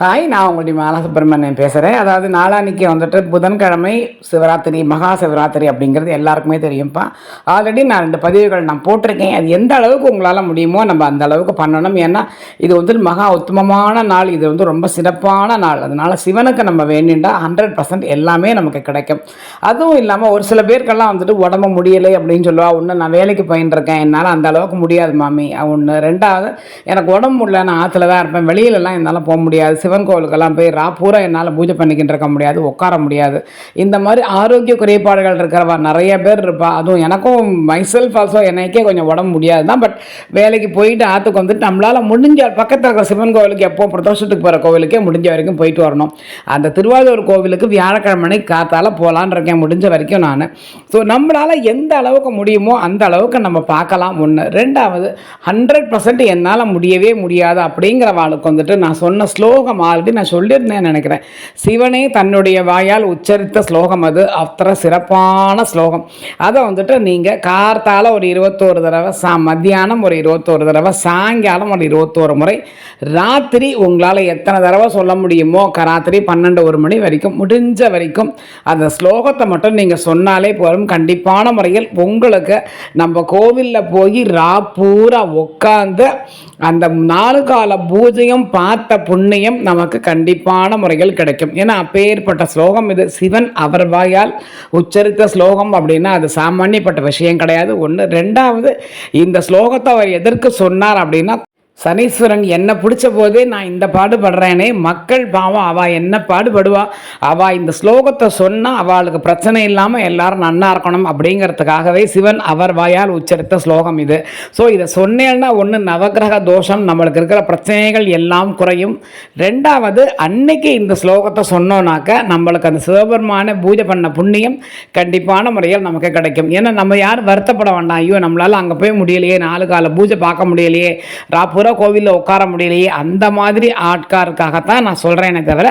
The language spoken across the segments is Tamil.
ஹாய், நான் உங்களுடைய மாலா சுப்பிரமணியன் பேசுகிறேன். அதாவது நாளான்னைக்கு வந்துட்டு புதன்கிழமை சிவராத்திரி, மகா சிவராத்திரி அப்படிங்கிறது எல்லாருக்குமே தெரியும்ப்பா. ஆல்ரெடி நான் 2 பதிவுகள் நான் போட்டிருக்கேன். அது எந்த அளவுக்கு உங்களால் முடியுமோ நம்ம அந்த அளவுக்கு பண்ணணும். ஏன்னா இது வந்து மகா உத்தமமான நாள், இது வந்து ரொம்ப சிறப்பான நாள். அதனால் சிவனுக்கு நம்ம வேண்டிண்டா 100% எல்லாமே நமக்கு கிடைக்கும். அதுவும் இல்லாமல் ஒரு சில பேருக்கெல்லாம் வந்துட்டு உடம்பு முடியலை அப்படின்னு சொல்லுவா. ஒன்று, நான் வேலைக்கு போயின்னு இருக்கேன், என்னால் அந்த அளவுக்கு முடியாது மாமி. ஒன்று. ரெண்டாவது, எனக்கு உடம்பு முடியல, நான் ஆற்றுல தான் இருப்பேன், வெளியிலலாம் என்னால் போக முடியாது, சிவன் கோவிலுக்கெல்லாம் போய் பூரா என்னால் பூஜை பண்ணிக்கிட்டு இருக்க முடியாது, உட்கார முடியாது. இந்த மாதிரி ஆரோக்கிய குறைபாடுகள் இருக்கிறவா நிறைய பேர் இருப்பா. அதுவும் எனக்கும் மைசெல்ஃப் ஆல்சோ எனக்கே கொஞ்சம் உடம்பு முடியாது தான். பட் வேலைக்கு போயிட்டு ஆற்றுக்கு வந்துட்டு நம்மளால் முடிஞ்ச பக்கத்தில் இருக்கிற சிவன் கோவிலுக்கு எப்போ பிரதோஷத்துக்கு போகிற கோவிலுக்கே முடிஞ்ச வரைக்கும் போயிட்டு வரணும். அந்த திருவாரூர் கோவிலுக்கு வியாழக்கிழமை காத்தால் போகலான்னு இருக்கேன் முடிஞ்ச வரைக்கும் நான். ஸோ நம்மளால் எந்த அளவுக்கு முடியுமோ அந்த அளவுக்கு நம்ம பார்க்கலாம். ஒன்று. ரெண்டாவது, 100% என்னால் முடியவே முடியாது அப்படிங்கிறவாளுக்கு வந்துட்டு நான் சொன்ன ஸ்லோகம் ஆல்ரெடி நான் சொல்லியிருந்தேன் நினைக்கிறேன். சிவனே தன்னுடைய வாயால் உச்சரித்த ஸ்லோகம் அது. அத்தனை சிறப்பான ஸ்லோகம். அதை வந்துட்டு நீங்கள் கார்த்தால ஒரு 21 தடவை, மத்தியானம் ஒரு 21 தடவை, சாயங்காலம் ஒரு 21 முறை, ராத்திரி உங்களால் எத்தனை தடவை சொல்ல முடியுமோ ராத்திரி 12 மணி வரைக்கும் முடிஞ்ச வரைக்கும் அந்த ஸ்லோகத்தை மட்டும் நீங்கள் சொன்னாலே போதும். கண்டிப்பான முறையில் உங்களுக்கு நம்ம கோவிலில் போய் பூரா உட்காந்து அந்த 4 கால பூஜையும் பார்த்த புண்ணியம் நமக்கு கண்டிப்பான முறையில் கிடைக்கும். ஏன்னா அப்பேற்பட்ட ஸ்லோகம் இது. சிவன் அவர் வாயால் உச்சரித்த ஸ்லோகம் அப்படின்னா அது சாமானியப்பட்ட விஷயம் கிடையாது. ஒன்று. ரெண்டாவது, இந்த ஸ்லோகத்தை அவர் எதற்கு சொன்னார் அப்படின்னா, சனீஸ்வரன் என்ன பிடிச்ச போதே நான் இந்த பாடுபடுறேனே, மக்கள் பாவம் அவள் என்ன பாடுபடுவா, அவள் இந்த ஸ்லோகத்தை சொன்னால் அவளுக்கு பிரச்சனை இல்லாமல் எல்லாரும் நன்னா இருக்கணும் அப்படிங்கிறதுக்காகவே சிவன் அவர் வாயால் உச்சரித்த ஸ்லோகம் இது. ஸோ இதை சொன்னேன்னா, ஒன்று, நவகிரக தோஷம், நம்மளுக்கு இருக்கிற பிரச்சனைகள் எல்லாம் குறையும். ரெண்டாவது, அன்னைக்கு இந்த ஸ்லோகத்தை சொன்னோன்னாக்க நம்மளுக்கு அந்த சிவபெருமான பூஜை பண்ண புண்ணியம் கண்டிப்பான முறையில் நமக்கு கிடைக்கும். ஏன்னா நம்ம யாரும் வருத்தப்பட வேண்டாம், ஐயோ நம்மளால் அங்கே போய் முடியலையே, 4 கால பூஜை பார்க்க முடியலையே, கோவிலில் உட்கார முடியலையே, அந்த மாதிரி ஆட்காருக்காகத்தான் நான் சொல்கிறேனே தவிர,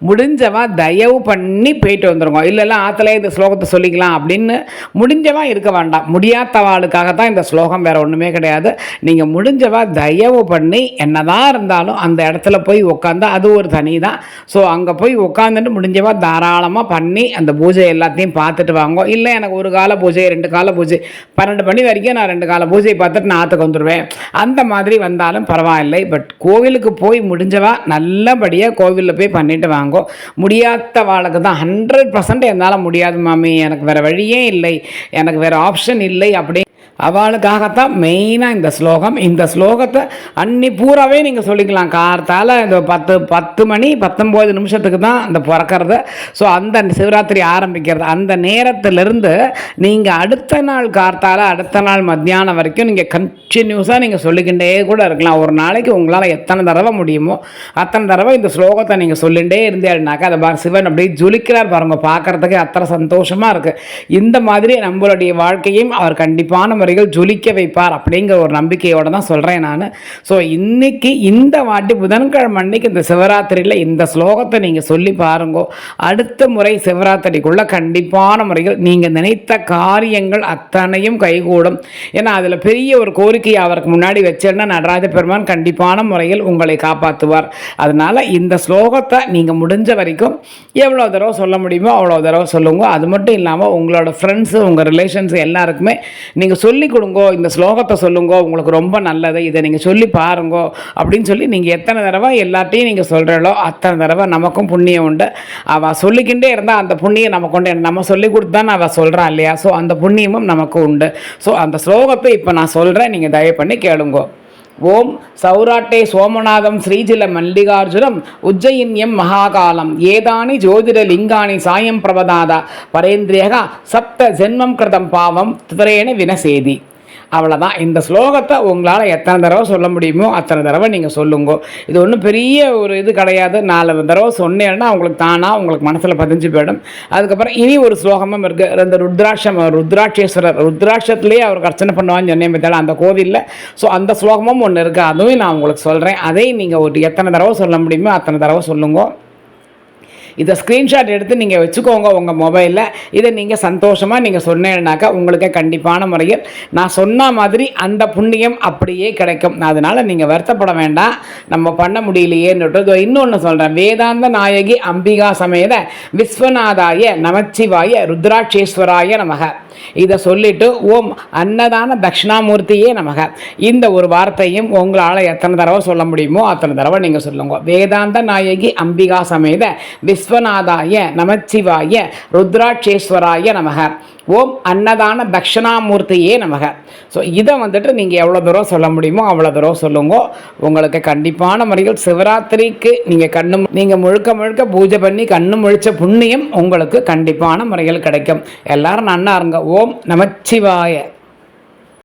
முடிஞ்சவா தயவு பண்ணி போயிட்டு வந்துருங்க. இல்லைல்ல ஆற்றுல இந்த ஸ்லோகத்தை சொல்லிக்கலாம் அப்படின்னு முடிஞ்சவா இருக்க வேண்டாம். முடியாதவாளுக்காகத்தான் இந்த ஸ்லோகம், வேறு ஒன்றுமே கிடையாது. நீங்கள் முடிஞ்சவா தயவு பண்ணி என்னதான் இருந்தாலும் அந்த இடத்துல போய் உட்காந்து அது ஒரு தனி தான். ஸோ அங்கே போய் உட்காந்துட்டு முடிஞ்சவா தாராளமாக பண்ணி அந்த பூஜை எல்லாத்தையும் பார்த்துட்டு வாங்க. இல்லை எனக்கு 1 கால பூஜை 2 கால பூஜை 12 மணி வரைக்கும் நான் 2 கால பூஜை பார்த்துட்டு நான் ஆற்றுக்கு வந்துடுவேன், அந்த மாதிரி வந்தாலும் பரவாயில்லை. பட் கோவிலுக்கு போய் முடிஞ்சவா நல்லபடியாக கோவிலில் போய் பண்ணிட்டு வாங்கோ. முடியாத வாழ்க்கை தான் 100% என்னால் முடியாது மாமி, எனக்கு வேறு வழியே இல்லை, எனக்கு வேறு ஆப்ஷன் இல்லை அப்படி அவளுக்காகத்தான் மெயினாக இந்த ஸ்லோகம். இந்த ஸ்லோகத்தை அன்னி பூராவே நீங்கள் சொல்லிக்கலாம். கார்த்தால் இந்த 10 மணி 19 நிமிஷத்துக்கு தான் அந்த பிறக்கிறது. ஸோ அந்த சிவராத்திரி ஆரம்பிக்கிறது. அந்த நேரத்திலிருந்து நீங்கள் அடுத்த நாள் கார்த்தால் அடுத்த நாள் மத்தியானம் வரைக்கும் நீங்கள் கண்டினியூஸாக நீங்கள் சொல்லிக்கிட்டே கூட இருக்கலாம். ஒரு நாளைக்கு உங்களால் எத்தனை தடவை முடியுமோ அத்தனை தடவை இந்த ஸ்லோகத்தை நீங்கள் சொல்லிகிட்டே இருந்தேன்னாக்கா அதை சிவன் அப்படியே ஜொலிக்கிறார் பாருங்க, பார்க்குறதுக்கு அத்தனை சந்தோஷமாக இருக்குது. இந்த மாதிரி நம்மளுடைய வாழ்க்கையும் அவர் கண்டிப்பான முறைகள் ஜொலிக்க வைப்பார் அப்படிங்கிற ஒரு நம்பிக்கையோடு தான் சொல்கிறேன் நான். ஸோ இன்னைக்கு இந்த வாட்டி புதன்கிழமை அன்னைக்கு இந்த சிவராத்திரியில் இந்த ஸ்லோகத்தை நீங்கள் சொல்லி பாருங்கோ. அடுத்த முறை சிவராத்திரிக்குள்ளே கண்டிப்பான முறைகள் நீங்கள் நினைத்த காரியங்கள் அத்தனையும் கைகூடும். ஏன்னா அதில் பெரிய ஒரு கோரிக்கையை அவருக்கு முன்னாடி வச்சேன்னா நடராஜ பெருமான் கண்டிப்பான முறையில் உங்களை காப்பாற்றுவார். அதனால் இந்த ஸ்லோகத்தை நீங்கள் முடிஞ்ச வரைக்கும் எவ்வளோ தடவை சொல்ல முடியுமோ அவ்வளோ தடவை சொல்லுங்க. அது மட்டும் இல்லாமல் உங்களோட ஃப்ரெண்ட்ஸு, உங்கள் ரிலேஷன்ஸ் எல்லாருக்குமே நீங்கள் சொல்லி கொடுங்கோ, இந்த ஸ்லோகத்தை சொல்லுங்கோ, உங்களுக்கு ரொம்ப நல்லது, இதை நீங்கள் சொல்லி பாருங்கோ அப்படின்னு சொல்லி நீங்கள் எத்தனை தடவை எல்லாத்தையும் நீங்கள் சொல்கிறீங்களோ அத்தனை தடவை நமக்கும் புண்ணியம் உண்டு. அவள் சொல்லிக்கிட்டே இருந்தால் அந்த புண்ணியம் நமக்கு உண்டு. நம்ம சொல்லி கொடுத்து தான் அவள் சொல்கிறான் இல்லையா? ஸோ அந்த புண்ணியமும் நமக்கு உண்டு. ஸோ அந்த ஸ்லோகத்தை இப்போ நான் சொல்கிறேன், நீங்கள் தயவு பண்ணி கேளுங்கோ. ஓம் சௌராட்டே சோமநாதம் ஸ்ரீஜில மல்லிகார்ஜுனம் உஜ்ஜயின்யம் மகாகாலம் ஏதானி ஜோதிட லிங்கானி சாயம் பிரபதாதா பரேந்திரியகா சப்த ஜென்மம் கிருதம் பாவம் திரேன வினசேதி. அவ்வளோதான். இந்த ஸ்லோகத்தை உங்களால் எத்தனை தடவை சொல்ல முடியுமோ அத்தனை தடவை நீங்கள் சொல்லுங்க. இது ஒன்றும் பெரிய ஒரு இது கிடையாது. 4 தடவை சொன்னேன்னா உங்களுக்கு தானாக உங்களுக்கு மனசில் பதிஞ்சு போயிடும். அதுக்கப்புறம் இனி ஒரு ஸ்லோகமும் இருக்குது. இந்த ருத்ராட்சேஸ்வரர், ருத்ராட்சத்துலேயே அவருக்கு அர்ச்சனை பண்ணுவான்னு சொன்னேன் பார்த்தாலும் அந்த கோவிலில். ஸோ அந்த ஸ்லோகமும் ஒன்று இருக்குது, அதுவும் நான் உங்களுக்கு சொல்கிறேன். அதை நீங்கள் எத்தனை தடவை சொல்ல முடியுமோ அத்தனை தடவை சொல்லுங்க. இதை ஸ்க்ரீன்ஷாட் எடுத்து நீங்கள் வச்சுக்கோங்க உங்கள் மொபைலில். இதை நீங்கள் சந்தோஷமாக நீங்கள் சொன்னேன்னாக்கா உங்களுக்கு கண்டிப்பான முறையில் நான் சொன்ன மாதிரி அந்த புண்ணியம் அப்படியே கிடைக்கும். அதனால் நீங்கள் வருத்தப்பட வேண்டாம், நம்ம பண்ண முடியலையேன்னு. இன்னொன்று சொல்கிறேன், வேதாந்த நாயகி அம்பிகா சமேத விஸ்வநாதாய நமச்சிவாய ருத்ராட்சேஸ்வராய நமக. இதை சொல்லிட்டு ஓம் அன்னதான தட்சிணாமூர்த்தியே நமக. இந்த ஒரு வார்த்தையும் உங்களால் எத்தனை தடவை சொல்ல முடியுமோ அத்தனை தடவை நீங்கள் சொல்லுங்க. வேதாந்த நாயகி அம்பிகா சமேத விஸ்வநாதாய நமச்சிவாய ருத்ராட்சேஸ்வராய நமக. ஓம் அன்னதான தட்சிணாமூர்த்தியே நமக. ஸோ இதை நீங்கள் எவ்வளோ தூரம் சொல்ல முடியுமோ அவ்வளோ தூரம் சொல்லுங்க. உங்களுக்கு கண்டிப்பான முறையில் சிவராத்திரிக்கு நீங்கள் முழுக்க முழுக்க பூஜை பண்ணி கண்ணு முழிச்ச புண்ணியம் உங்களுக்கு கண்டிப்பான முறையில் கிடைக்கும். எல்லாரும் நன்னா இருங்க. ஓம் நமச்சிவாய.